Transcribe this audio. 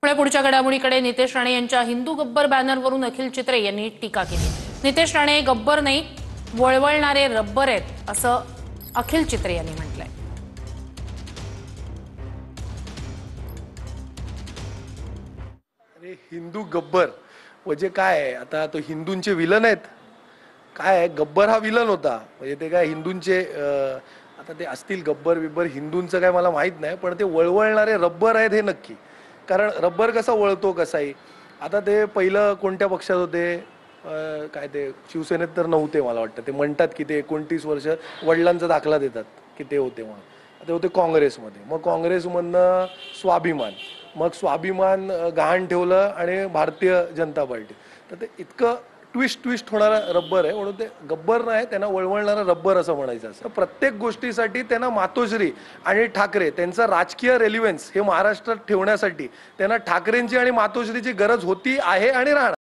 पुढच्या घडामोडीकडे नितेश राणे यांच्या हिंदू गब्बर बॅनरवरून अखिल चित्रे यांनी टीका केली। नितेश राणे गब्बर नाही, वळवळणारे रब्बर आहेत असं अखिल चित्रे यांनी म्हटलंय। अरे हिंदू गब्बर म्हणजे काय आहे? आता तो हिंदूंचे विलन आहेत काय आहे? गब्बर हा विलन होता म्हणजे ते काय हिंदूंचे आता ते असतील गब्बर बिब्बर हिंदूंचं काय मला माहित नाही, पण ते वळवळणारे रब्बर आहेत हे नक्की। कारण रब्बर कसा वळतो कसाही। आता ते पहिलं कोणत्या पक्षात होते? काय ते शिवसेनेत तर नव्हते मला वाटतं। ते म्हणतात की ते 29 वर्ष वडिलांचा दाखला देतात की ते होते म्हणून। ते होते काँग्रेसमध्ये, मग काँग्रेसमधनं स्वाभिमान, मग स्वाभिमान गहाण ठेवलं आणि भारतीय जनता पार्टी। तर ते इतकं ट्विस्ट होणारा रब्बर आहे म्हणून ते गब्बर नाही, त्यांना वळवळणारा रब्बर असं म्हणायचं असं। प्रत्येक गोष्टीसाठी त्यांना मातोश्री आणि ठाकरे त्यांचा राजकीय रेलिव्हन्स हे महाराष्ट्रात ठेवण्यासाठी त्यांना ठाकरेंची आणि मातोश्रीची गरज होती आहे आणि राहणार।